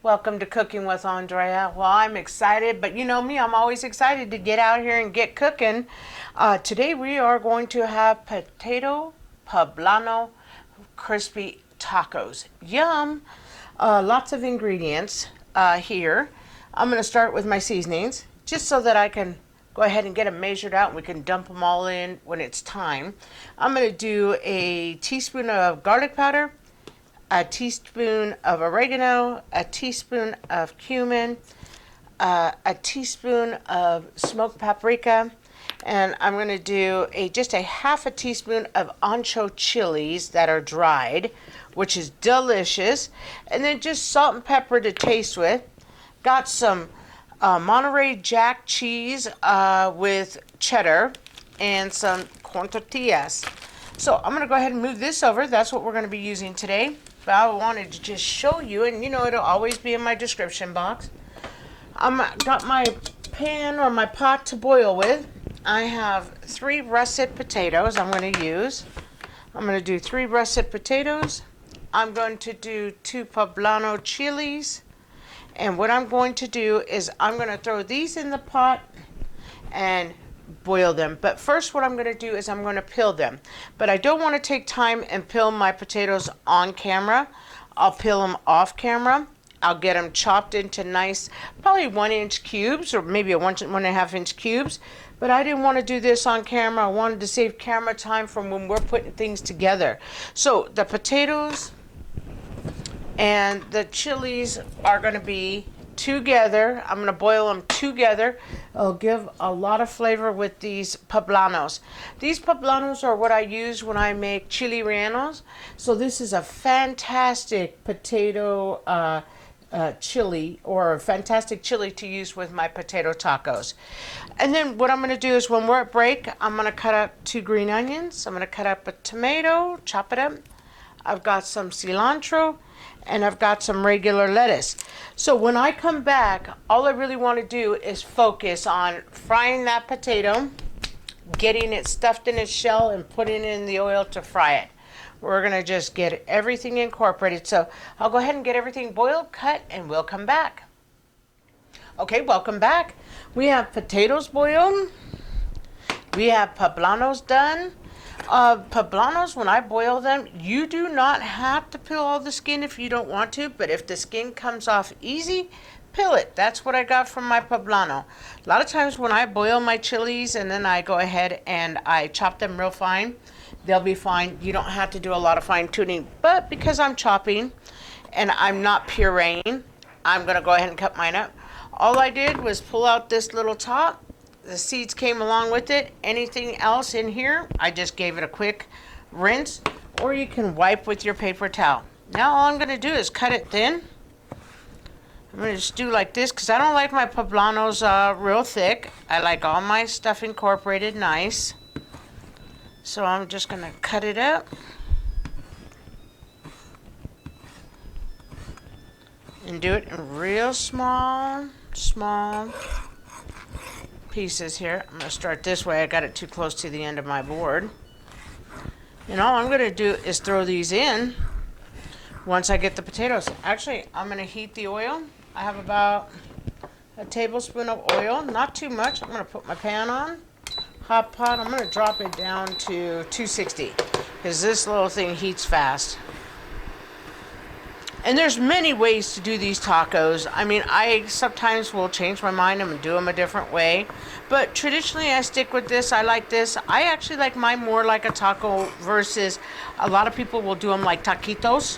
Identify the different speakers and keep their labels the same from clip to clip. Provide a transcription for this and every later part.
Speaker 1: Welcome to Cooking with Andrea. Well, I'm excited, but you know me, I'm always excited to get out here and get cooking. Today we are going to have potato poblano crispy tacos. Yum! Lots of ingredients here. I'm going to start with my seasonings just so that I can go ahead and get them measured out and we can dump them all in when it's time. I'm going to do a teaspoon of garlic powder, a teaspoon of oregano, a teaspoon of cumin, a teaspoon of smoked paprika, and I'm going to do just a half a teaspoon of ancho chilies that are dried, which is delicious, and then just salt and pepper to taste with. Got some Monterey Jack cheese with cheddar and some corn tortillas. So I'm going to go ahead and move this over. That's what we're going to be using today. But I wanted to just show you, and you know it'll always be in my description box. Got my pan or my pot to boil with. I have 3 russet potatoes I'm going to use. I'm going to do 3 russet potatoes. I'm going to do 2 poblano chilies. And what I'm going to do is I'm going to throw these in the pot and boil them. But first what I'm going to do is I'm going to peel them. But I don't want to take time and peel my potatoes on camera. I'll peel them off camera. I'll get them chopped into nice, probably 1-inch cubes or maybe a 1.5-inch cubes. But I didn't want to do this on camera. I wanted to save camera time from when we're putting things together. So the potatoes and the chilies are going to be together. I'm going to boil them together. It'll give a lot of flavor with these poblanos. These poblanos are what I use when I make chili rellenos. So this is a fantastic potato chili, or a fantastic chili to use with my potato tacos. And then what I'm going to do is when we're at break, I'm going to cut up 2 green onions. I'm going to cut up a tomato, chop it up. I've got some cilantro, and I've got some regular lettuce. So when I come back, all I really want to do is focus on frying that potato, getting it stuffed in its shell, and putting it in the oil to fry it. We're going to just get everything incorporated. So I'll go ahead and get everything boiled, cut, and we'll come back. Okay, welcome back. We have potatoes boiled. We have poblanos done. Poblanos, when I boil them, you do not have to peel all the skin if you don't want to, but if the skin comes off easy, peel it. That's what I got from my poblano. A lot of times when I boil my chilies and then I go ahead and I chop them real fine, they'll be fine. You don't have to do a lot of fine tuning, but because I'm chopping and I'm not pureeing, I'm going to go ahead and cut mine up. All I did was pull out this little top. The seeds came along with it. Anything else in here, I just gave it a quick rinse, or you can wipe with your paper towel. Now all I'm going to do is cut it thin. I'm going to just do like this because I don't like my poblanos real thick. I like all my stuff incorporated nice. So I'm just going to cut it up. And do it in real small pieces here. I'm going to start this way. I got it too close to the end of my board. And all I'm going to do is throw these in once I get the potatoes. Actually, I'm going to heat the oil. I have about a tablespoon of oil, not too much. I'm going to put my pan on. Hot pot, I'm going to drop it down to 260 because this little thing heats fast. And there's many ways to do these tacos. I mean, I sometimes will change my mind and do them a different way. But traditionally, I stick with this. I like this. I actually like mine more like a taco versus a lot of people will do them like taquitos,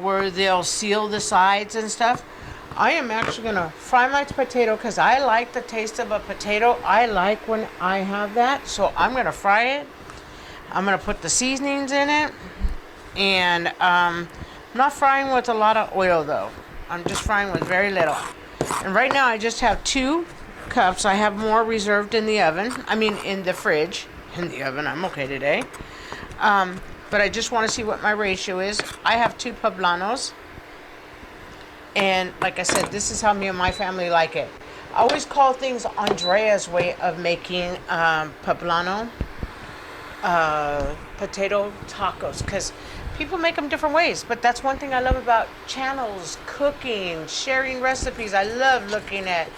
Speaker 1: where they'll seal the sides and stuff. I am actually going to fry my potato because I like the taste of a potato. I like when I have that. So I'm going to fry it. I'm going to put the seasonings in it. And I'm not frying with a lot of oil though. I'm just frying with very little. And right now I just have 2 cups. I have more reserved in the oven. I mean in the fridge. In the oven, I'm okay today. But I just want to see what my ratio is. I have 2 poblanos. And like I said, this is how me and my family like it. I always call things Andrea's way of making poblano potato tacos because People make them different ways, but that's one thing I love about channels, cooking, sharing recipes. I love looking at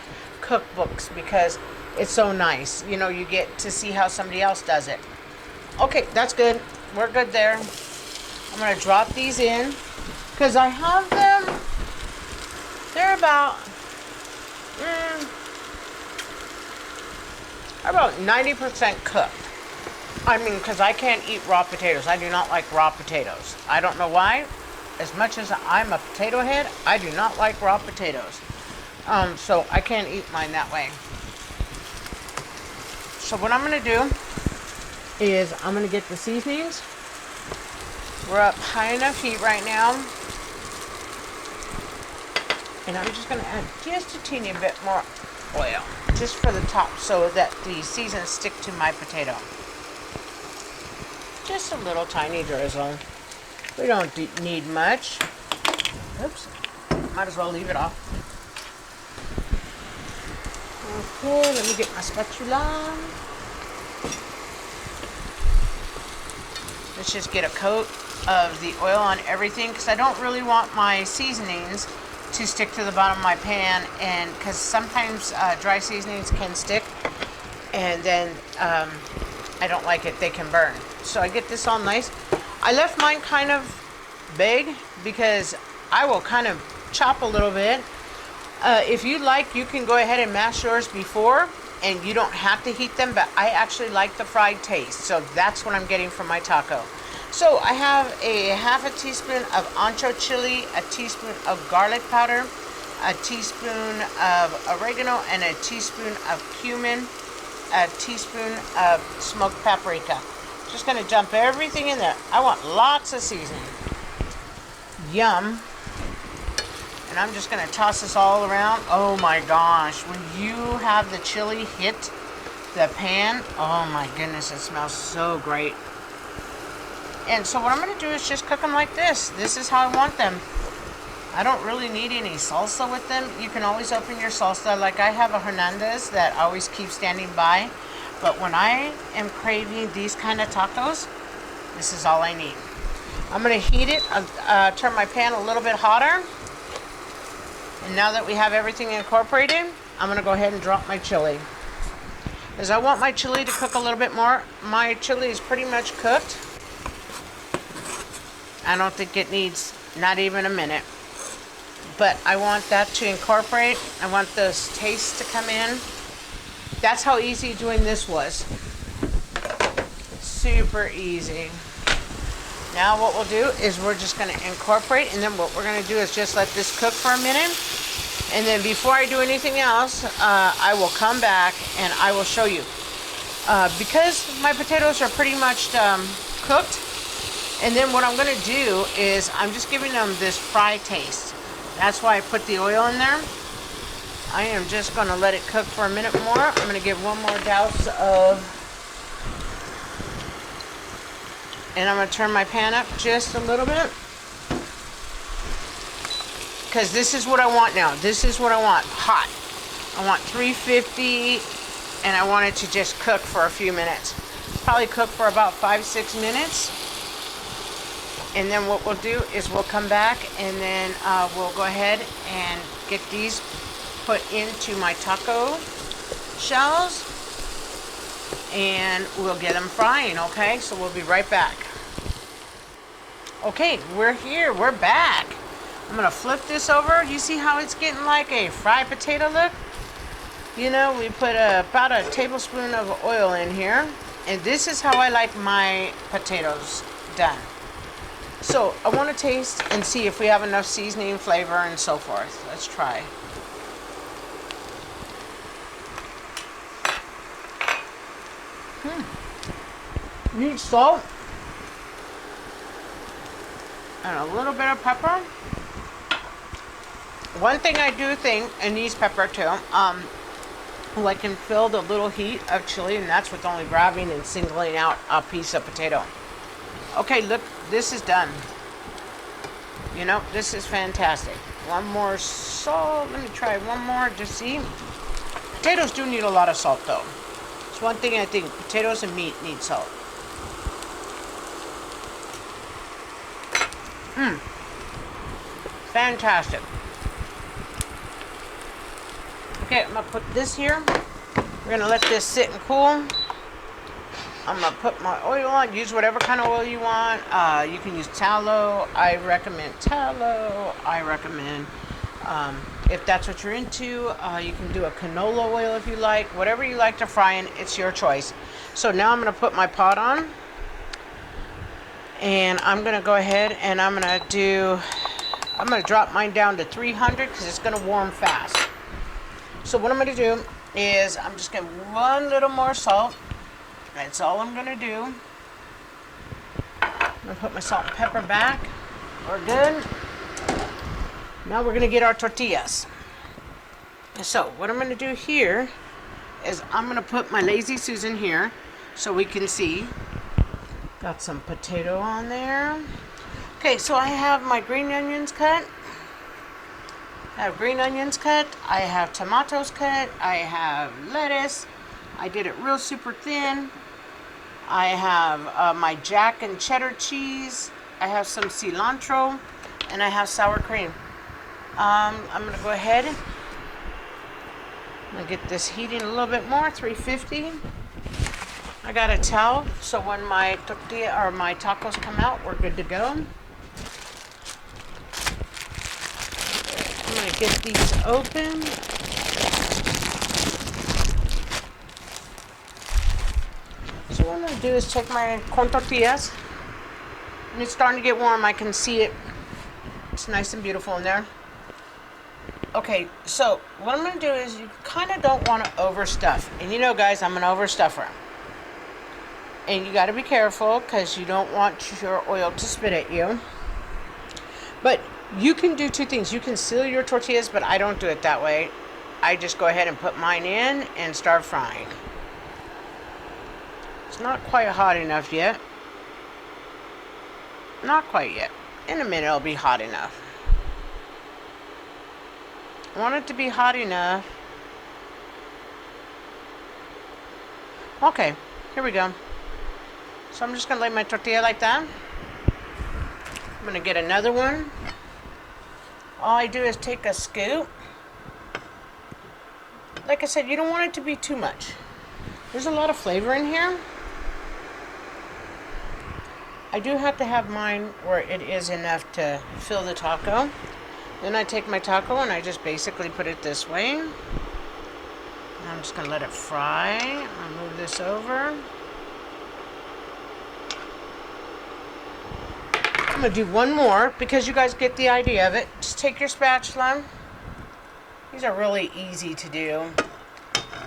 Speaker 1: cookbooks because it's so nice. You know, you get to see how somebody else does it. Okay, that's good. We're good there. I'm going to drop these in because I have them. They're about 90% cooked. I mean, because I can't eat raw potatoes. I do not like raw potatoes. I don't know why. As much as I'm a potato head, I do not like raw potatoes. So I can't eat mine that way. So what I'm going to do is I'm going to get the seasonings. We're up high enough heat right now. And I'm just going to add just a teeny bit more oil, just for the top, so that the seasons stick to my potato. Just a little tiny drizzle. We don't need much. Oops. Might as well leave it off. Okay, let me get my spatula. Let's just get a coat of the oil on everything, because I don't really want my seasonings to stick to the bottom of my pan, and because sometimes dry seasonings can stick, and then I don't like it, they can burn. So I get this all nice. I left mine kind of big because I will kind of chop a little bit. If you like, you can go ahead and mash yours before, and you don't have to heat them, but I actually like the fried taste, so that's what I'm getting from my taco. So I have a half a teaspoon of ancho chili, a teaspoon of garlic powder, a teaspoon of oregano, and a teaspoon of cumin, a teaspoon of smoked paprika. Just going to dump everything in there. I want lots of seasoning. Yum. And I'm just going to toss this all around. Oh my gosh, when you have the chili hit the pan, oh my goodness, it smells so great. And so what I'm going to do is just cook them like this. This is how I want them. I don't really need any salsa with them. You can always open your salsa. Like I have a Hernandez that I always keep standing by. But when I am craving these kind of tacos, this is all I need. I'm going to heat it, turn my pan a little bit hotter. And now that we have everything incorporated, I'm going to go ahead and drop my chili. Because I want my chili to cook a little bit more. My chili is pretty much cooked. I don't think it needs not even a minute. But I want that to incorporate. I want this taste to come in. That's how easy doing this was. Super easy. Now what we'll do is we're just going to incorporate, and then what we're going to do is just let this cook for a minute. And then before I do anything else, I will come back and I will show you. Because my potatoes are pretty much cooked, and then what I'm going to do is I'm just giving them this fry taste. That's why I put the oil in there. I am just going to let it cook for a minute more. I'm going to give one more douse of... And I'm going to turn my pan up just a little bit. Because this is what I want now. This is what I want. Hot. I want 350, and I want it to just cook for a few minutes. Probably cook for about 5-6 minutes. And then what we'll do is we'll come back, and then we'll go ahead and get these put into my taco shells. And we'll get them frying, okay? So we'll be right back. Okay, we're here. We're back. I'm going to flip this over. You see how it's getting like a fried potato look? You know, we put about a tablespoon of oil in here. And this is how I like my potatoes done. So I want to taste and see if we have enough seasoning, flavor, and so forth. Let's try. Need salt and a little bit of pepper. One thing I do think it needs pepper too. I can feel the little heat of chili, and that's with only grabbing and singling out a piece of potato. Okay, look, this is done. You know, this is fantastic. One more salt. Let me try one more to see. Potatoes do need a lot of salt though. It's one thing I think potatoes and meat need salt. Fantastic. Okay, I'm gonna put this here. We're gonna let this sit and cool. I'm gonna put my oil on. Use whatever kind of oil you want. You can use tallow. I recommend tallow. I recommend, if that's what you're into, you can do a canola oil if you like. Whatever you like to fry in, it's your choice. So now I'm gonna put my pot on, and I'm gonna go ahead and I'm gonna drop mine down to 300 because it's gonna warm fast. So what I'm gonna do is I'm just gonna one little more salt. That's all I'm gonna do. I'm gonna put my salt and pepper back. We're good. Now we're gonna get our tortillas. So what I'm gonna do here is I'm gonna put my Lazy Susan here so we can see. Got some potato on there. Okay, so I have my green onions cut. I have green onions cut. I have tomatoes cut. I have lettuce. I did it real super thin. I have my Jack and cheddar cheese. I have some cilantro, and I have sour cream. I'm gonna go ahead. I'm gonna get this heating a little bit more, 350. I got a towel, so when my tortilla or my tacos come out, we're good to go. I'm gonna get these open. So what I'm going to do is take my corn tortillas, and it's starting to get warm. I can see it. It's nice and beautiful in there. Okay, so what I'm going to do is you kind of don't want to overstuff. And you know, guys, I'm an overstuffer. And you got to be careful because you don't want your oil to spit at you. But you can do two things. You can seal your tortillas, but I don't do it that way. I just go ahead and put mine in and start frying. It's not quite hot enough yet. Not quite yet. In a minute it'll be hot enough. I want it to be hot enough. Okay, here we go. So I'm just going to lay my tortilla like that. I'm going to get another one. All I do is take a scoop. Like I said, you don't want it to be too much. There's a lot of flavor in here. I do have to have mine where it is enough to fill the taco. Then I take my taco and I just basically put it this way. And I'm just going to let it fry. I'll move this over. I'm going to do one more because you guys get the idea of it. Just take your spatula. These are really easy to do.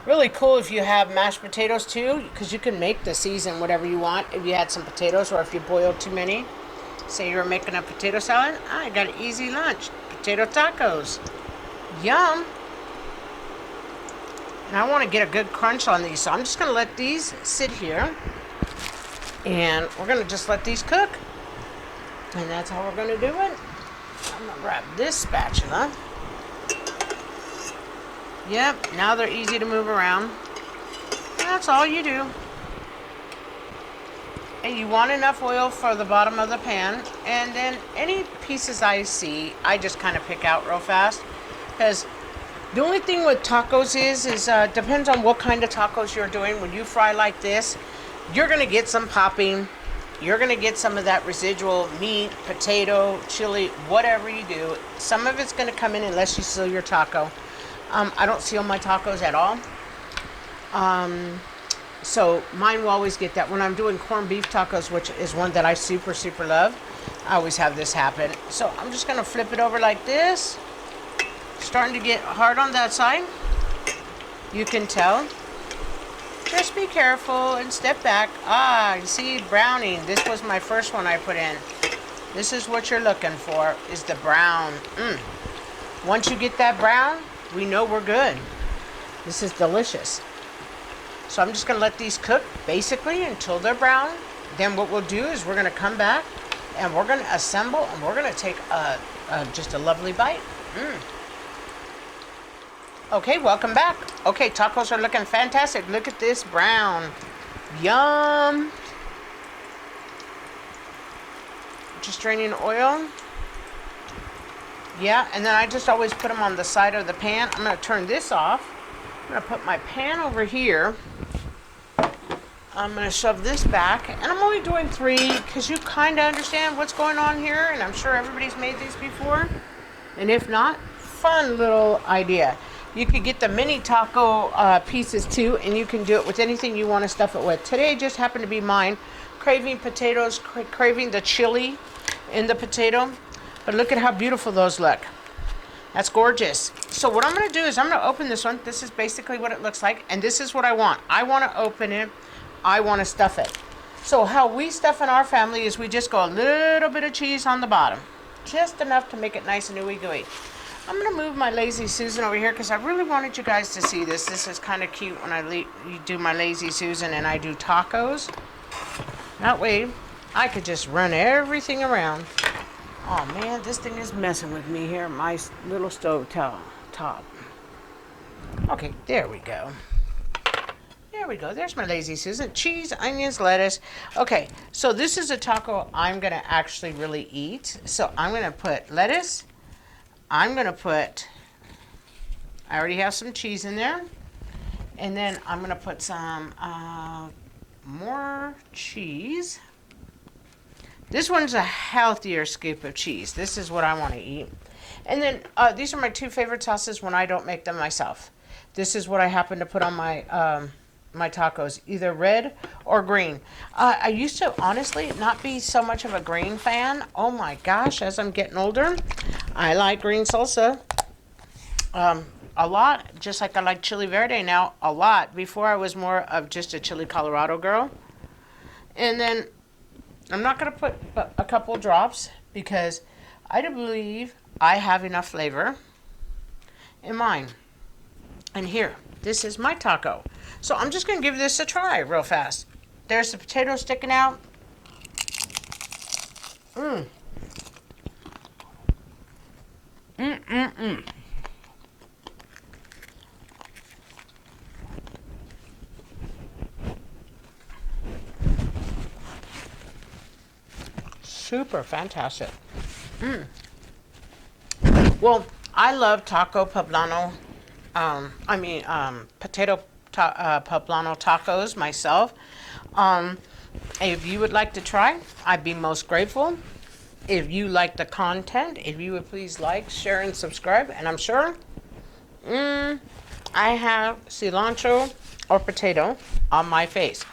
Speaker 1: Really cool if you have mashed potatoes too, because you can make the season whatever you want. If you had some potatoes or if you boiled too many. Say you were making a potato salad. I got an easy lunch. Potato tacos. Yum. And I want to get a good crunch on these, so I'm just going to let these sit here. And we're going to just let these cook. And that's how we're going to do it. I'm going to grab this spatula. Yep, now they're easy to move around. That's all you do. And you want enough oil for the bottom of the pan. And then any pieces I see, I just kind of pick out real fast. Because the only thing with tacos is depends on what kind of tacos you're doing. When you fry like this, you're going to get some popping. You're going to get some of that residual meat, potato, chili, whatever you do. Some of it's going to come in unless you seal your taco. I don't seal my tacos at all. So mine will always get that. When I'm doing corned beef tacos, which is one that I super, super love, I always have this happen. So I'm just going to flip it over like this. Starting to get hard on that side. You can tell. Just be careful and step back. Ah, you see, browning. This was my first one I put in. This is what you're looking for, is the brown. Once you get that brown, we know we're good. This is delicious. So I'm just going to let these cook basically until they're brown. Then what we'll do is we're going to come back and we're going to assemble and we're going to take just a lovely bite. Okay, welcome back. Okay, tacos are looking fantastic. Look at this brown. Yum. just draining oil. Yeah, and then I just always put them on the side of the pan. I'm going to turn this off. I'm going to put my pan over here. I'm going to shove this back, and I'm only doing 3 because you kind of understand what's going on here, and I'm sure everybody's made these before. And if not, fun little idea. You could get the mini taco pieces too, and you can do it with anything you want to stuff it with. Today just happened to be mine. Craving potatoes, craving the chili in the potato. But look at how beautiful those look. That's gorgeous. So what I'm going to do is I'm going to open this one. This is basically what it looks like, and this is what I want. I want to open it. I want to stuff it. So how we stuff in our family is we just go a little bit of cheese on the bottom. Just enough to make it nice and ooey gooey. I'm going to move my Lazy Susan over here because I really wanted you guys to see this. This is kind of cute when I do my Lazy Susan and I do tacos. That way I could just run everything around. Oh man, this thing is messing with me here, my little stove top. Okay, there we go. There we go. There's my Lazy Susan. Cheese, onions, lettuce. Okay, so this is a taco I'm going to actually really eat. So I'm going to put lettuce. I'm going to put, I already have some cheese in there. And then I'm going to put some more cheese. This one's a healthier scoop of cheese. This is what I want to eat. And then these are my 2 favorite sauces when I don't make them myself. This is what I happen to put on my my tacos, either red or green. I used to honestly not be so much of a green fan. Oh my gosh, as I'm getting older, I like green salsa a lot, just like I like chili verde now a lot. Before I was more of just a chili Colorado girl. And then I'm not going to put a couple drops because I do believe I have enough flavor in mine. And here, this is my taco. So I'm just going to give this a try real fast. There's the potato sticking out. Super fantastic. Well, I love taco poblano. Potato poblano tacos myself. If you would like to try, I'd be most grateful. If you like the content, if you would please like, share, and subscribe. And I'm sure I have cilantro or potato on my face.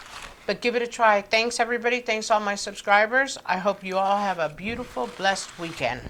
Speaker 1: But give it a try. Thanks, everybody. Thanks, all my subscribers. I hope you all have a beautiful, blessed weekend.